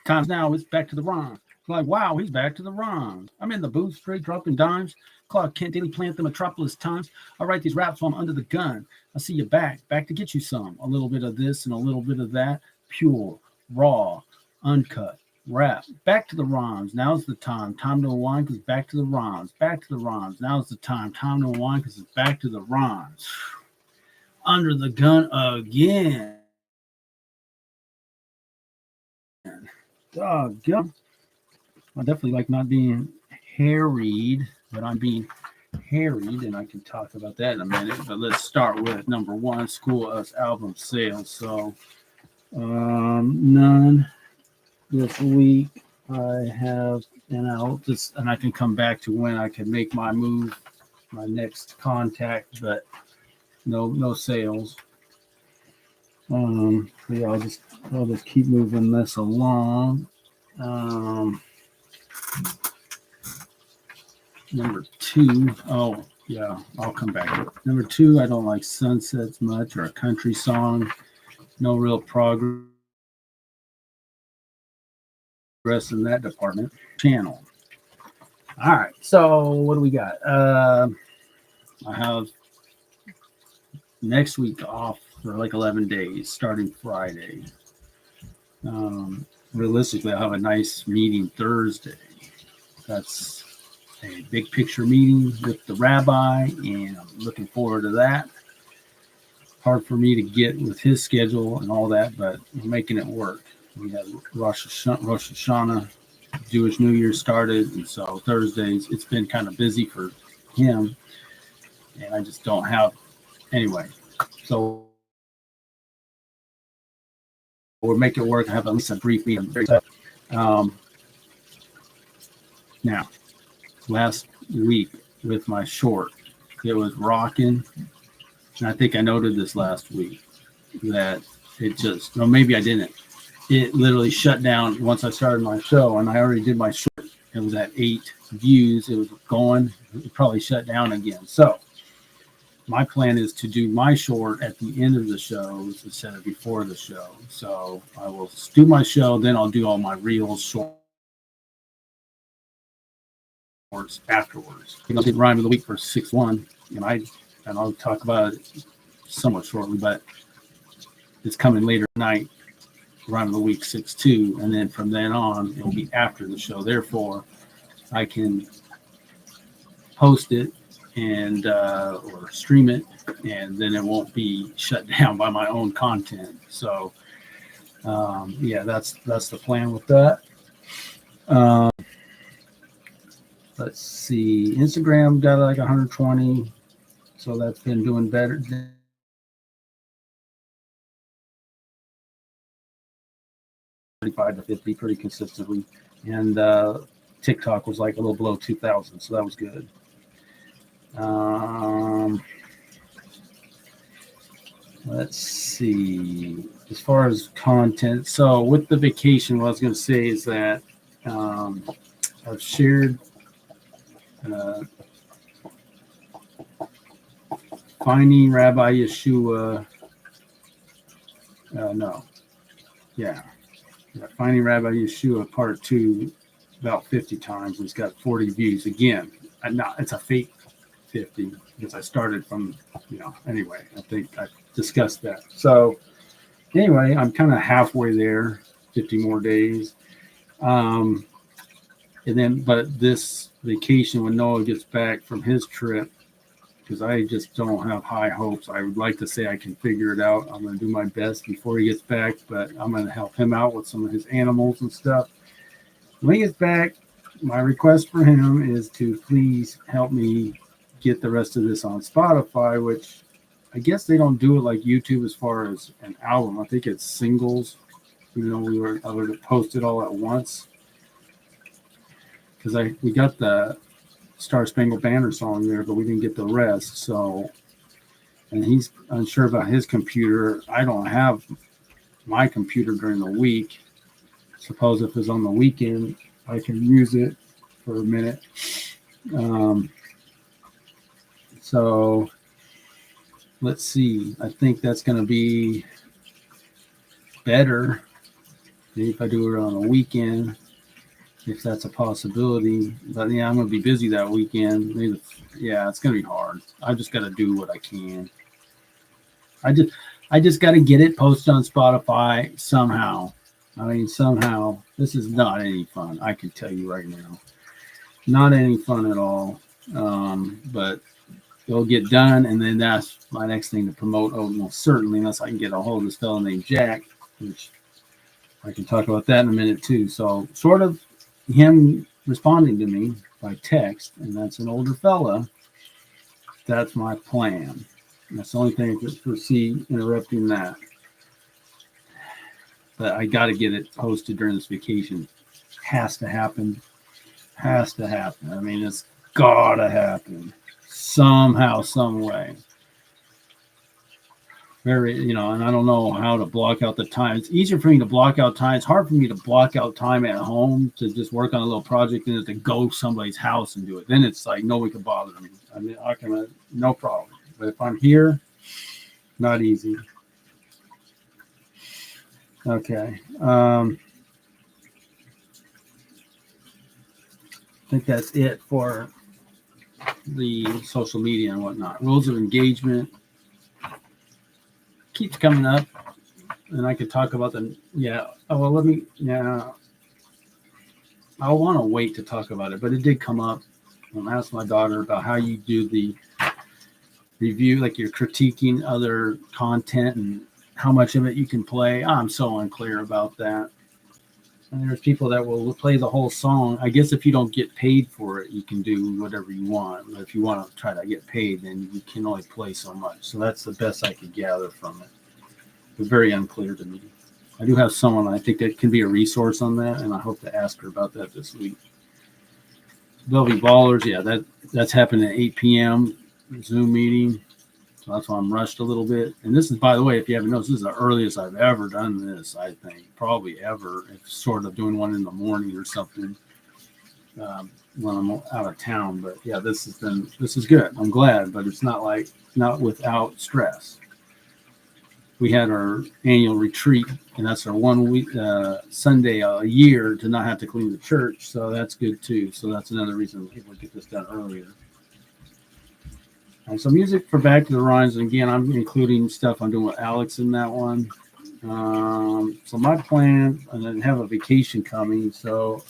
Times now it's back to the rhyme. Like, wow, he's back to the rhymes. I'm in the booth, straight dropping dimes. Clark Kent, Daily Plant, the Metropolis Times. I write these raps while I'm under the gun. I see you back to get you some. A little bit of this and a little bit of that. Pure, raw, uncut, rap. Back to the rhymes. Now's the time. Time to unwind because back to the rhymes. Back to the rhymes. Now's the time. Time to unwind because it's back to the rhymes. Under the gun again. Doggone. I definitely like not being harried, but I'm being harried, and I can talk about that in a minute. But let's start with number one, School Us album sales. So none this week. I have, and I can come back to when I can make my move, my next contact, but no sales. Yeah, I'll just keep moving this along. Number two, oh yeah, I'll come back. Number two, I don't like Sunsets much, or a country song. No real progress in that department. Channel. All right, so what do we got? I have next week off for like 11 days, starting Friday. Realistically, I'll have a nice meeting Thursday. That's a big picture meeting with the rabbi, and I'm looking forward to that. Hard for me to get with his schedule and all that, but we're making it work. We have Rosh Hashanah, Jewish New Year started, and so Thursdays, it's been kind of busy for him, and I just don't have, anyway. So we'll make it work. I have at least a brief meeting. Now, last week with my short, it was rocking. And I think I noted this last week that it just, well, maybe I didn't. It literally shut down once I started my show, and I already did my short. It was at 8 views. It was going. It probably shut down again. So my plan is to do my short at the end of the shows instead of before the show. So I will do my show, then I'll do all my reels, shorts afterwards. I did Rhyme of the Week for 6-1, and I'll talk about it somewhat shortly, but it's coming later tonight. Rhyme of the Week 6-2, and then from then on it'll be after the show. Therefore, I can post it and or stream it, and then it won't be shut down by my own content. So yeah, that's the plan with that. Let's see, Instagram got like 120, so that's been doing better. 35 to 50 pretty consistently, and TikTok was like a little below 2,000, so that was good. Let's see, as far as content, so with the vacation, what I was going to say is that I've shared Finding Rabbi Yeshua. Finding Rabbi Yeshua Part 2 about 50 times. It's got 40 views. Again, it's a fake 50 because I started from, anyway, I think I discussed that. So anyway, I'm kind of halfway there, 50 more days. And then, but this vacation, when Noah gets back from his trip, because I just don't have high hopes. I would like to say I can figure it out. I'm going to do my best before he gets back, but I'm going to help him out with some of his animals and stuff. When he gets back, my request for him is to please help me get the rest of this on Spotify, which I guess they don't do it like YouTube as far as an album. I think it's singles. I would have posted all at once because we got the Star Spangled Banner song there, but we didn't get the rest. So, and he's unsure about his computer. I don't have my computer during the week. Suppose if it's on the weekend, I can use it for a minute. So let's see. I think that's going to be better Maybe if I do it on a weekend, if that's a possibility. But yeah, I'm gonna be busy that weekend. Maybe, yeah, it's gonna be hard. I just got to do what I can. I just I just got to get it posted on Spotify somehow. I mean, somehow. This is not any fun. I can tell you right now, not any fun at all. But it'll get done, and then that's my next thing to promote. Oh, most certainly, unless I can get a hold of this fellow named Jack, which I can talk about that in a minute too. So, sort of him responding to me by text, and that's an older fella. That's my plan. That's the only thing I could foresee interrupting that. But I got to get it posted during this vacation. Has to happen. Has to happen. I mean, it's gotta happen somehow, some way. Very, and I don't know how to block out the time. It's easier for me to block out time. It's hard for me to block out time at home to just work on a little project and to go somebody's house and do it. Then it's like nobody can bother me. I mean, I can, no problem. But if I'm here, not easy. Okay. I think that's it for the social media and whatnot. Rules of engagement keeps coming up, and I could talk about them. Yeah. Oh, well, I want to wait to talk about it, but it did come up. I asked my daughter about how you do the review, like you're critiquing other content and how much of it you can play. I'm so unclear about that. And there's people that will play the whole song. I guess if you don't get paid for it, you can do whatever you want. But if you want to try to get paid, then you can only play so much. So that's the best I could gather from it. It's very unclear to me. I do have someone I think that can be a resource on that, and I hope to ask her about that this week. Bellevue Ballers, yeah, that's happening at 8 p.m. Zoom meeting. So that's why I'm rushed a little bit. And this is, by the way, if you haven't noticed, this is the earliest I've ever done this, I think. Probably ever. If sort of doing one in the morning or something when I'm out of town. But yeah, this is good. I'm glad, but it's not without stress. We had our annual retreat, and that's our 1 week Sunday a year to not have to clean the church. So that's good too. So that's another reason people get this done earlier. And so music for Back to the Rhymes. And again, I'm including stuff I'm doing with Alex in that one. So my plan, and then have a vacation coming. So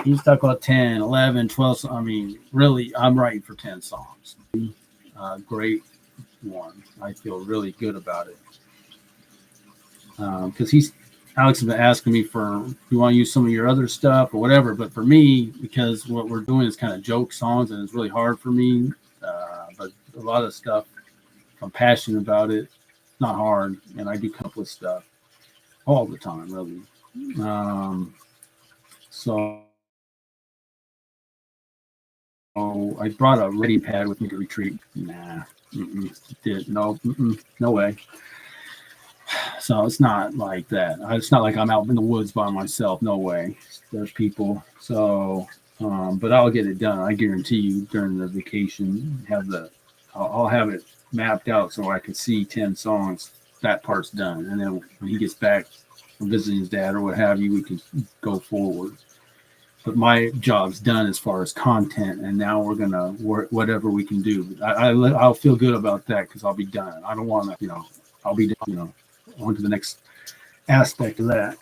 he's talking about 10, 11, 12. I mean, really, I'm writing for 10 songs. Great one. I feel really good about it. Because Alex has been asking me for, you want to use some of your other stuff or whatever. But for me, because what we're doing is kind of joke songs, and it's really hard for me. But a lot of stuff, I'm passionate about it. It's not hard, and I do come up with stuff all the time, really. So I brought a ready pad with me to retreat. Nah, no way. So it's not like that. It's not like I'm out in the woods by myself. No way. There's people. So, but I'll get it done. I guarantee you during the vacation, I'll have it mapped out so I can see 10 songs. That part's done. And then when he gets back from visiting his dad or what have you, we can go forward. But my job's done as far as content, and now we're gonna work whatever we can do. I'll feel good about that because I'll be done. I don't want to, I'll be, on to the next aspect of that.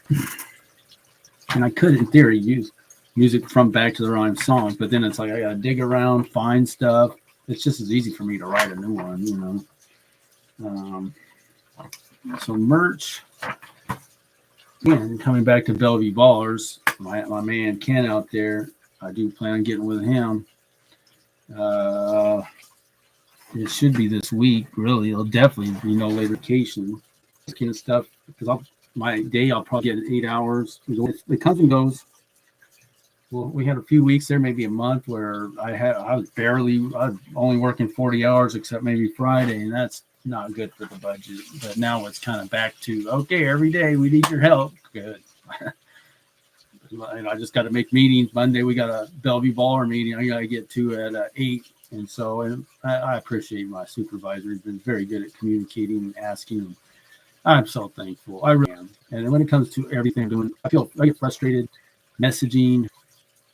And I could, in theory, use music from Back to the Rhyme songs, but then it's like I gotta dig around, find stuff. It's just as easy for me to write a new one, So merch. Again, coming back to Bellevue Ballers, my man Ken out there, I do plan on getting with him. It should be this week, really. It'll definitely be no late vacation. Kind of stuff, because I'll probably get 8 hours. It comes and goes. Well, we had a few weeks there, maybe a month, where I was only working 40 hours except maybe Friday, and that's not good for the budget. But now it's kind of back to, okay, every day we need your help. Good. And I just got to make meetings. Monday we got a Bellevue Baller meeting I got to get to at 8. And I appreciate my supervisor. He's been very good at communicating and asking. I'm so thankful. I really am. And when it comes to everything I'm doing, I get frustrated messaging,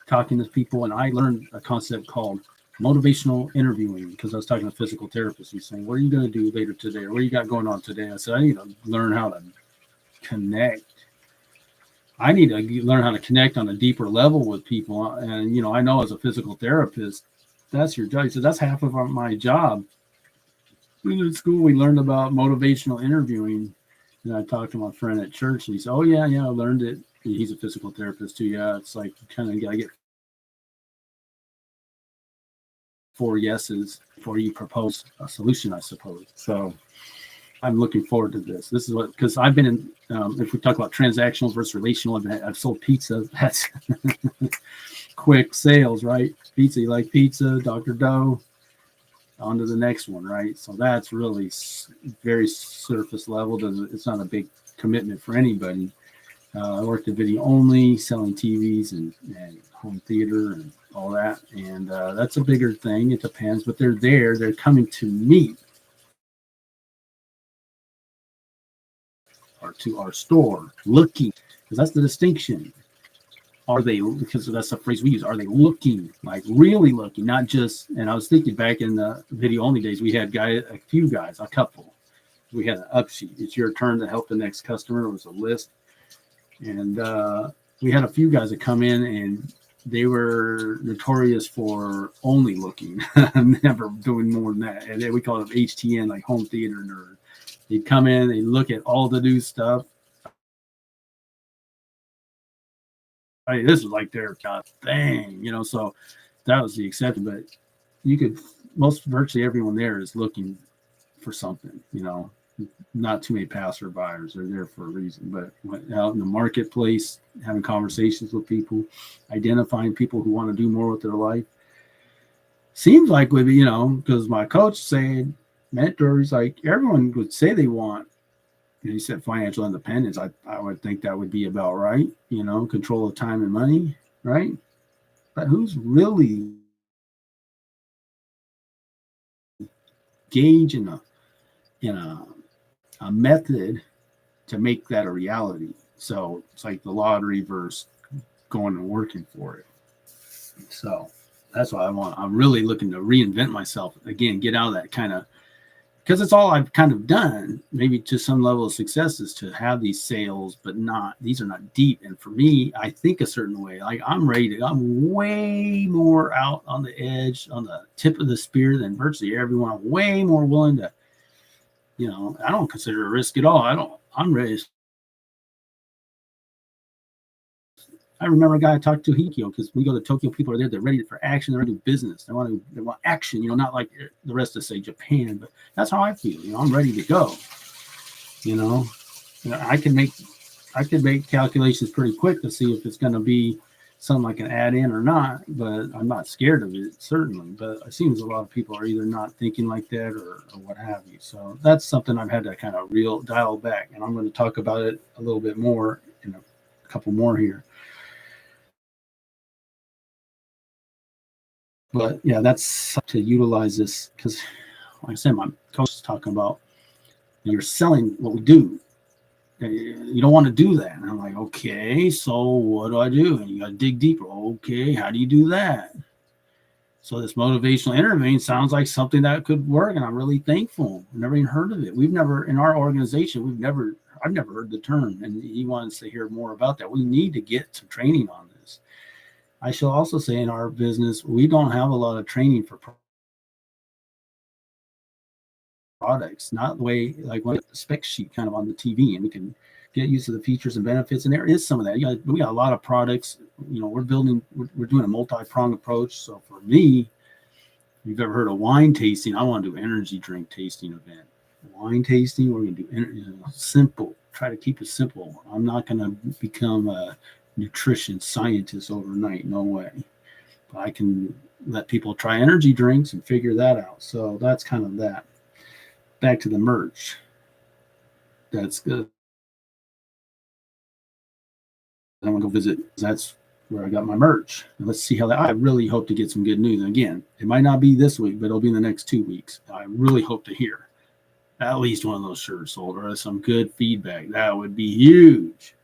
talking to people, and I learned a concept called motivational interviewing because I was talking to a physical therapist. He's saying, "What are you going to do later today? Or what you got going on today?" I said, "I need to learn how to connect. I need to learn how to connect on a deeper level with people." And I know as a physical therapist, that's your job. He said, "That's half of my job." In school, we learned about motivational interviewing, and I talked to my friend at church, and he said, "Oh yeah, I learned it." He's a physical therapist too. Yeah, it's like kind of I get 4 yeses before you propose a solution, I suppose. So I'm looking forward to this. This is what, because I've been in, if we talk about transactional versus relational, I've sold pizza. That's quick sales, right? Pizza, you like pizza, Dr. Doe, on to the next one, right? So that's really very surface level. It's not a big commitment for anybody. I worked at video only, selling TVs and home theater and all that. And that's a bigger thing. It depends, but they're there. They're coming to me or to our store looking, because that's the distinction. Are they, because that's the phrase we use, are they looking, like really looking, not just, and I was thinking back in the video only days, we had a few guys, a couple. We had an up sheet. It's your turn to help the next customer. It was a list. And we had a few guys that come in and they were notorious for only looking, never doing more than that. And then we call them HTN, like home theater nerd. They'd come in, they look at all the new stuff. I mean, this was like their thing, so that was the exception. But you could, virtually everyone there is looking for something, not too many passerbyers. They're there for a reason. But out in the marketplace, having conversations with people, identifying people who want to do more with their life, seems like would be, because my coach said, mentors, like everyone would say they want, he said financial independence. I would think that would be about right, control of time and money, right? But who's really engaged in a method to make that a reality? So it's like the lottery versus going and working for it. So that's what I want. I'm really looking to reinvent myself again, get out of that kind of, because it's all I've kind of done, maybe to some level of success, is to have these sales, but these are not deep. And for me, I think a certain way, like I'm way more out on the edge, on the tip of the spear than virtually everyone. I'm way more willing to, I don't consider it a risk at all. I'm ready. I remember a guy I talked to, Hikio, because we go to Tokyo, people are there, they're ready for action, they're ready to do business. They want action, not like the rest of, say, Japan, but that's how I feel. I'm ready to go. I can make calculations pretty quick to see if it's going to be something I can add in or not, but I'm not scared of it, certainly. But it seems a lot of people are either not thinking like that or what have you. So that's something I've had to kind of dial back, and I'm going to talk about it a little bit more in a couple more here. But yeah, that's to utilize this, because like I said, my coach is talking about you're selling what we do. You don't want to do that. And I'm like, okay, so what do I do? And you got to dig deeper. Okay, how do you do that? So this motivational interviewing sounds like something that could work, and I'm really thankful. I've never even heard of it. In our organization, I've never heard the term, and he wants to hear more about that. We need to get some training on this. I shall also say in our business, we don't have a lot of training for products, not the way like the spec sheet kind of on the TV, and we can get used to the features and benefits. And there is some of that. We got a lot of products. We're doing a multi-pronged approach. So for me, if you've ever heard of wine tasting, I want to do energy drink tasting event. Wine tasting, we're going to do simple. Try to keep it simple. I'm not going to become a nutrition scientist overnight. No way. But I can let people try energy drinks and figure that out. So that's kind of that. Back to the merch. That's good. I'm going to go visit. That's where I got my merch. And let's see how that. I really hope to get some good news. And again, it might not be this week, but it'll be in the next 2 weeks. I really hope to hear. at least one of those shirts sold or some good feedback. That would be huge.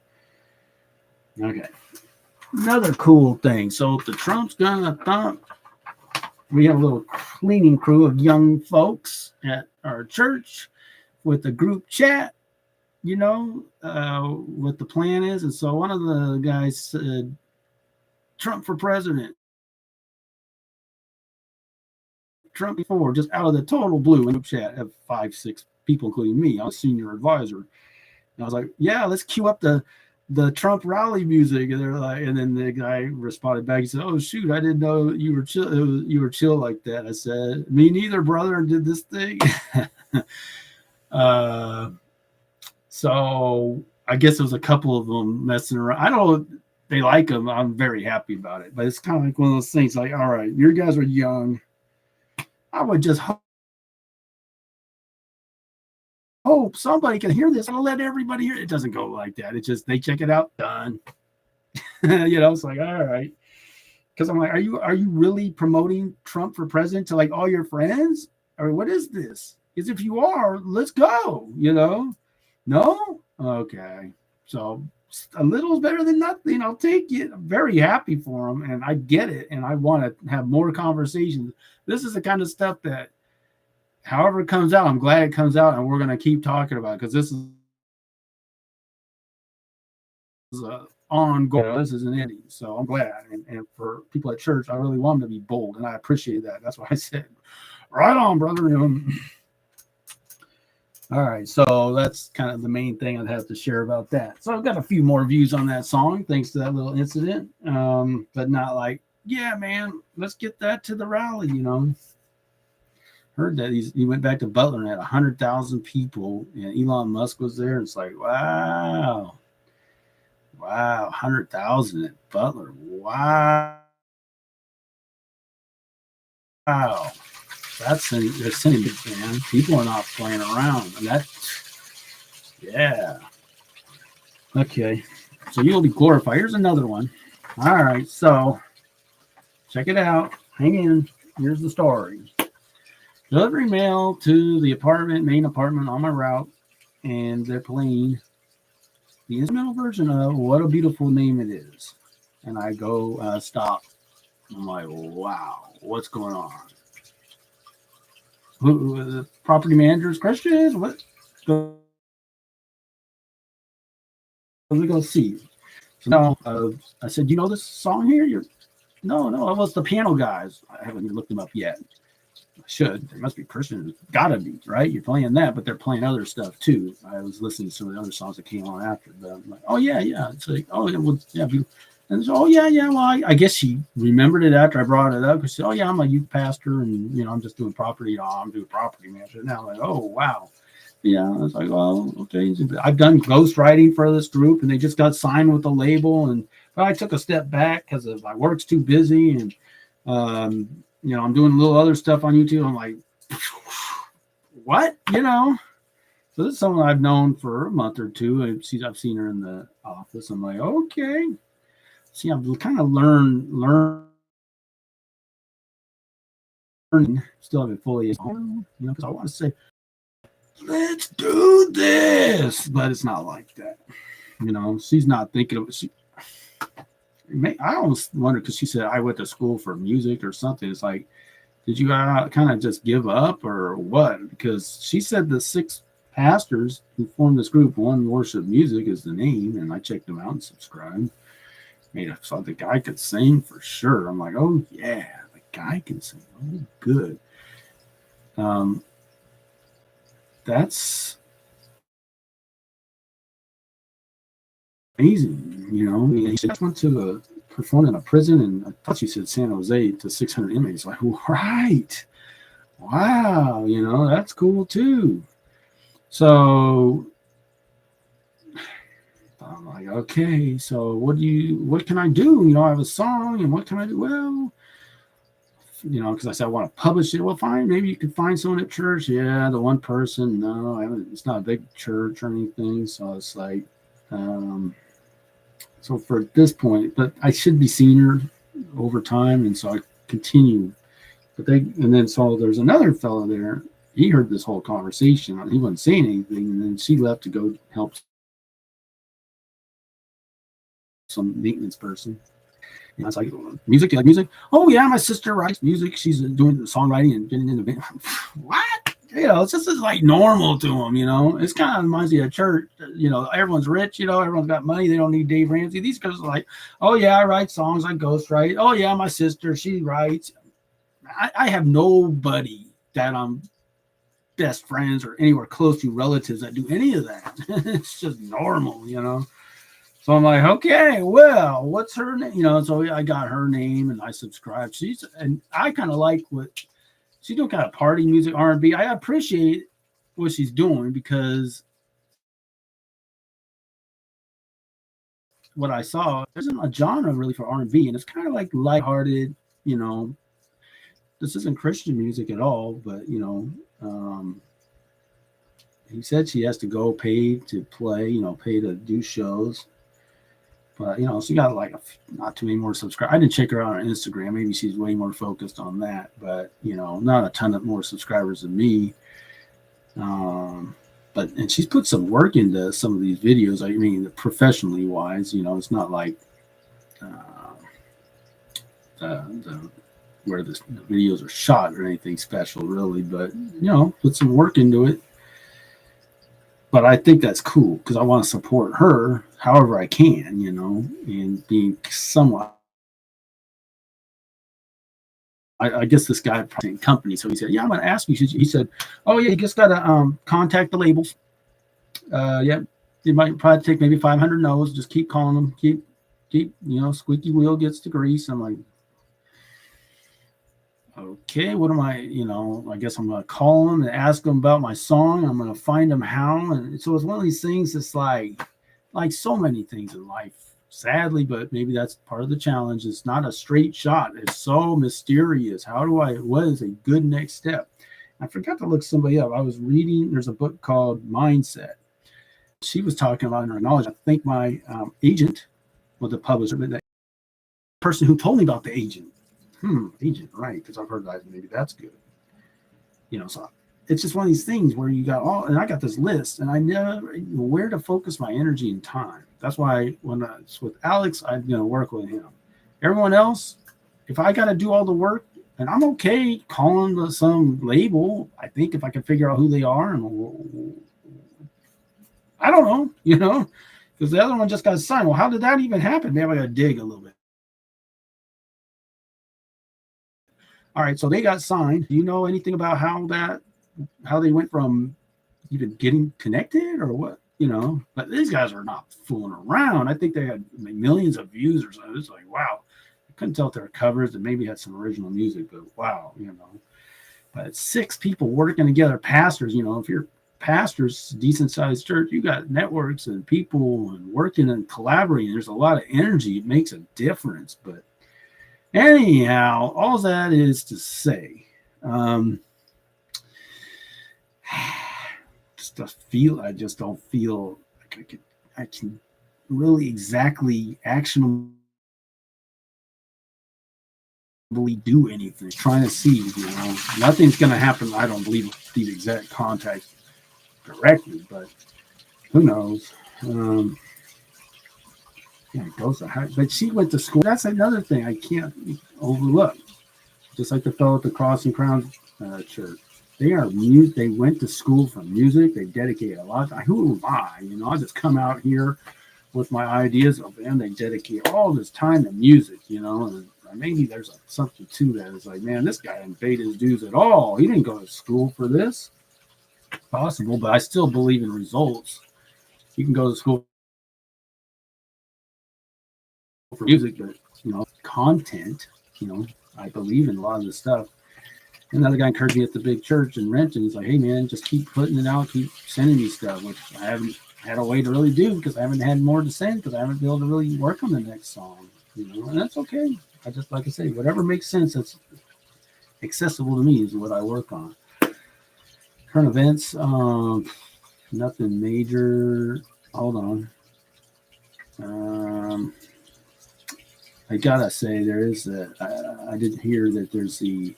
Okay. Another cool thing. So if the Trump's gonna thump, we have a little cleaning crew of young folks at our church with a group chat, what the plan is. And so one of the guys said, Trump for president. Trump before, just out of the total blue in group chat of 5-6 people, including me. I was senior advisor. And I was like, yeah, let's cue up the Trump rally music. And they're like, and then the guy responded back. He said, oh shoot, I didn't know you were chill. You were chill like that. I said, me neither, brother, and did this thing. So I guess there was a couple of them messing around. I don't. They like them. I'm very happy about it. But it's kind of like one of those things. Like, all right, you guys are young. I would just hope somebody can hear this. I'll let everybody hear it. It doesn't go like that. It's just they check it out, done. It's like, all right. Because I'm like, are you really promoting Trump for president to like all your friends? Or what is this? Because if you are, let's go, No? Okay. So a little is better than nothing. I'll take it. I'm very happy for him, and I get it, and I want to have more conversations. This is the kind of stuff that, however it comes out, I'm glad it comes out, and we're going to keep talking about it because this is ongoing. This isn't ending, so I'm glad. And for people at church, I really want them to be bold, and I appreciate that. That's why I said, right on, brother. All right, so that's kind of the main thing I'd have to share about that. So I've got a few more views on that song thanks to that little incident, but not like, yeah, man, let's get that to the rally, Heard that he went back to Butler and had 100,000 people, and Elon Musk was there. It's like, wow, 100,000 at Butler, wow. That's sentiment, man. People are not playing around, and yeah. Okay, so you'll be glorified. Here's another one. All right, so check it out. Hang in. Here's the story. Delivering mail to the main apartment on my route, and they're playing the instrumental version of "What a Beautiful Name It Is," and I go stop. I'm like, wow, what's going on? Who the property manager is Christian? What? Go see. So now I said, you know this song here? No, it was the piano guys. I haven't even looked them up yet. I should. There must be Christian. Gotta be, right? You're playing that, but they're playing other stuff too. I was listening to some of the other songs that came on after. But I'm like, oh yeah. It's like, oh yeah. And so, oh yeah. Well, I guess she remembered it after I brought it up. She said, oh yeah, I'm a youth pastor, and I'm just doing property. I'm doing property management now. I'm like, oh wow, yeah. I was like, well, okay. I've done ghostwriting for this group, and they just got signed with the label. But I took a step back because my work's too busy, and I'm doing a little other stuff on YouTube. I'm like, what? So this is someone I've known for a month or two. I've seen her in the office. I'm like, okay. See, I've kind of learning. Still haven't fully, because I want to say, let's do this, but it's not like that. She's not thinking of it. I almost wonder, because she said I went to school for music or something. It's like, did you kind of just give up or what? Because she said the 6 pastors who formed this group, One Worship Music is the name, and I checked them out and subscribed. So the guy could sing for sure. I'm like, oh yeah, the guy can sing. Oh, good. That's amazing. He just went to perform in a prison, and I thought she said San Jose, to 600 inmates. Like, right. Wow. That's cool too. So I'm like, okay, so what can I do? I have a song, and what can I do? Well, because I said I want to publish it. Well, fine, maybe you could find someone at church. Yeah, the one person. No, it's not a big church or anything. So it's like, so for this point, but I should be senior over time, and so I continue. So there's another fellow there he heard this whole conversation. He wasn't saying anything, and then she left to go help some maintenance person. And I was like, music, you like music? Oh yeah, my sister writes music. She's doing the songwriting and getting in the band. What? It's just like normal to them, It's kind of reminds me of church. Everyone's rich, everyone's got money. They don't need Dave Ramsey. These guys are like, oh yeah, I write songs, I ghostwrite. Oh yeah, my sister, she writes. I have nobody that I'm best friends or anywhere close to relatives that do any of that. It's just normal, So I'm like, okay, well, what's her name? So I got her name and I subscribed. And I kind of like what she's doing, kind of party music, R&B. I appreciate what she's doing because what I saw, there isn't a genre really for R&B, and it's kind of like lighthearted. This isn't Christian music at all, but he said she has to go pay to play, pay to do shows. But she got like not too many more subscribers. I didn't check her out on Instagram. Maybe she's way more focused on that. But not a ton of more subscribers than me. And she's put some work into some of these videos. I mean, professionally wise, it's not like where the videos are shot or anything special, really. But put some work into it. But I think that's cool because I want to support her however I can, and being somewhat. I guess this guy probably company, so he said, "Yeah, I'm going to ask you." He said, "Oh yeah, you just got to contact the labels. Yeah, it might probably take maybe 500 no's. Just keep calling them. Keep, squeaky wheel gets the grease." I'm like, okay, what am I, I guess I'm going to call them and ask them about my song. I'm going to find them how. And so it's one of these things that's like so many things in life, sadly, but maybe that's part of the challenge. It's not a straight shot. It's so mysterious. What is a good next step? I forgot to look somebody up. I was reading, there's a book called Mindset. She was talking about in her knowledge. I think my agent was the publisher, but the person who told me about the agent, agent, right? Because I've heard that maybe that's good. So it's just one of these things where you got and I got this list, and I never know where to focus my energy and time. That's why when it's with Alex, I'm going to work with him. Everyone else, if I got to do all the work, and I'm okay calling some label, I think if I can figure out who they are, and I don't know, because the other one just got signed. Well, how did that even happen? Maybe I got to dig a little bit. All right, so they got signed. Do you know anything about how they went from even getting connected or what? But these guys are not fooling around. I think they had millions of views or something. It's like, wow. I couldn't tell if they were covers and maybe had some original music, but wow, But it's 6 people working together, pastors, if you're pastors, decent sized church, you got networks and people and working and collaborating. There's a lot of energy. It makes a difference. But anyhow, all that is to say, I just don't feel like I can really exactly actionably do anything. Trying to see, nothing's going to happen. I don't believe these exact contacts directly, but who knows? Yeah, it goes. But she went to school. That's another thing I can't overlook. Just like the fellow at the Crossing Crown Church. They went to school for music. They dedicate a lot. Who am I? I just come out here with my ideas of, and they dedicate all this time to music, and maybe there's something to that. It's like, man, this guy didn't pay his dues at all. He didn't go to school for this. Possible, but I still believe in results. You can go to school for music, but content, I believe in a lot of this stuff. Another guy encouraged me at the big church in Renton. He's like, hey man, just keep putting it out, keep sending me stuff, which I haven't had a way to really do because I haven't had more to send because I haven't been able to really work on the next song. And that's okay. I just, like I say, whatever makes sense that's accessible to me is what I work on. Current events, nothing major. Hold on. I gotta say there is I didn't hear that there's the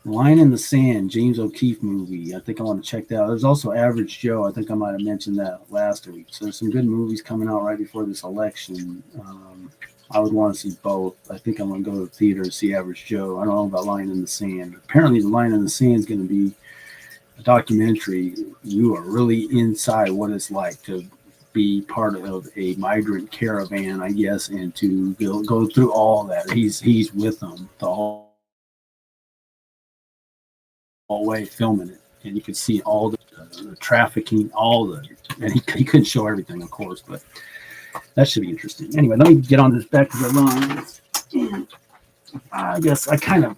Line in the Sand, James O'Keefe movie. I think I want to check that out. There's also Average Joe. I think I might have mentioned that last week. So there's some good movies coming out right before this election. I would want to see both. I think I'm going to go to the theater and see Average Joe. I don't know about Line in the Sand. Apparently, the Line in the Sand is going to be a documentary. You are really inside what it's like to be part of a migrant caravan, I guess, and to go through all that. He's with them the whole way filming it, and you could see all the trafficking, all the, and he couldn't show everything, of course, but that should be interesting. Anyway, let me get on this back to the line. I guess I kind of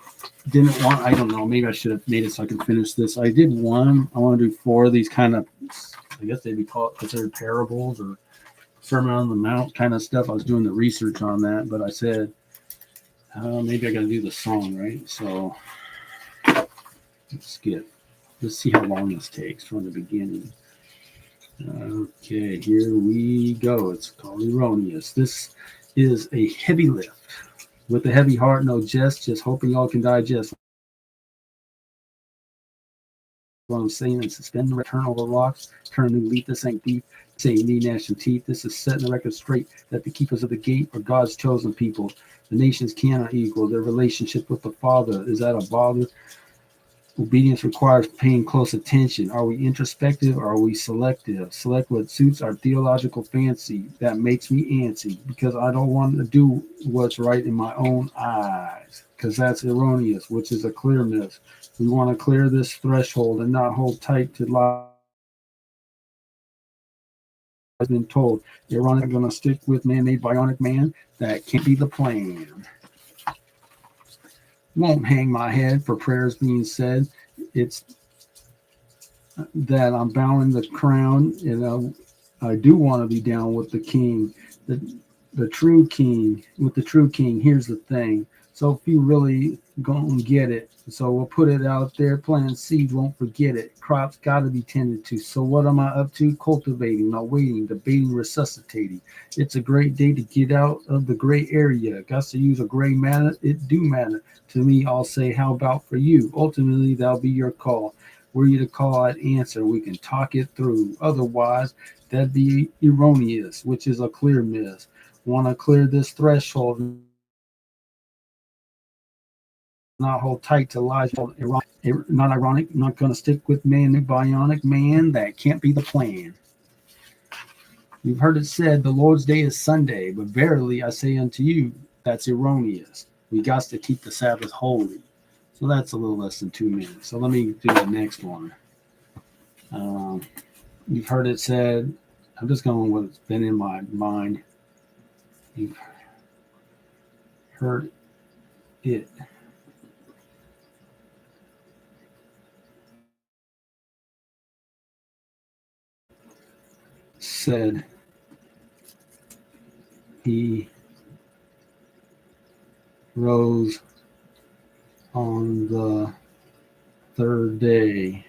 didn't want, I don't know, maybe I should have made it so I can finish this. I did one. I want to do four of these kind of, I guess they'd be considered parables or Sermon on the Mount kind of stuff. I was doing the research on that, but I said, maybe I got to do the song, right? So let's see how long this takes from the beginning. Okay, here we go. It's called Erroneous. This is a heavy lift. With a heavy heart, no jest, just hoping y'all can digest what I'm saying and suspend the return over rocks, turn a new leaf. This ain't beef, say you need gnashing teeth. This is setting the record straight that the keepers of the gate are God's chosen people. The nations cannot equal their relationship with the Father. Is that a bother? Obedience requires paying close attention. Are we introspective or are we selective? Select what suits our theological fancy. That makes me antsy because I don't want to do what's right in my own eyes, because that's erroneous, which is a clear miss. We want to clear this threshold and not hold tight to lies. I've been told Ironic going to stick with man-made bionic man. That can't be the plan. Won't hang my head for prayers being said. It's that I'm bowing the crown, and I do want to be down with the king, the true king, with the true king. Here's the thing. So if you really gonna get it, so we'll put it out there. Plant seeds, won't forget it. Crops got to be tended to. So what am I up to? Cultivating, not waiting, debating, resuscitating. It's a great day to get out of the gray area. Got to use a gray matter. It do matter to me. I'll say, how about for you? Ultimately, that'll be your call. Were you to call, I'd answer. We can talk it through. Otherwise, that'd be erroneous, which is a clear miss. Want to clear this threshold, not hold tight to lies. Not ironic, not going to stick with man, bionic man. That can't be the plan. You've heard it said, the Lord's day is Sunday, but verily I say unto you, that's erroneous. We got to keep the Sabbath holy. So that's a little less than 2 minutes. So let me do the next one. You've heard it said, I'm just going with what's been in my mind. You've heard it said, he rose on the third day.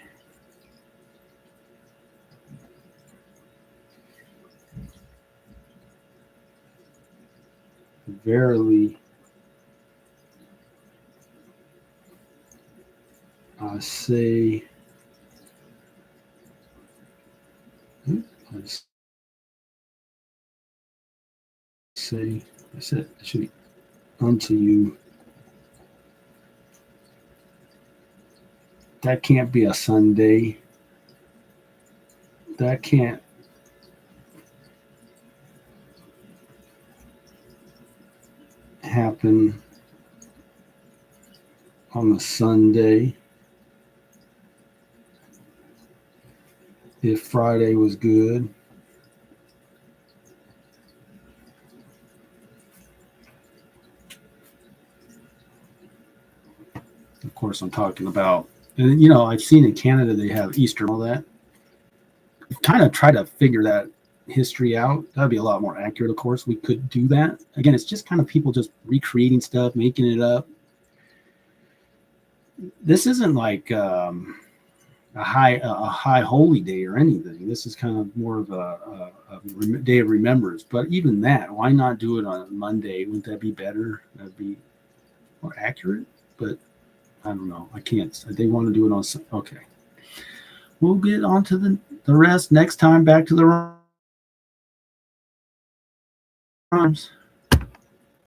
Verily, I say, I said, it should be unto you. That can't be a Sunday. That can't happen on a Sunday. If Friday was good, of course, I'm talking about, and I've seen in Canada they have Easter and all that. Kind of try to figure that history out. That'd be a lot more accurate, of course. We could do that. Again, it's just kind of people just recreating stuff, making it up. This isn't like a high holy day or anything. This is kind of more of a day of remembrance. But even that, why not do it on Monday? Wouldn't that be better? That'd be more accurate. But I don't know. I can't. They want to do it on. Okay. We'll get on to the rest next time. Back to the rhymes.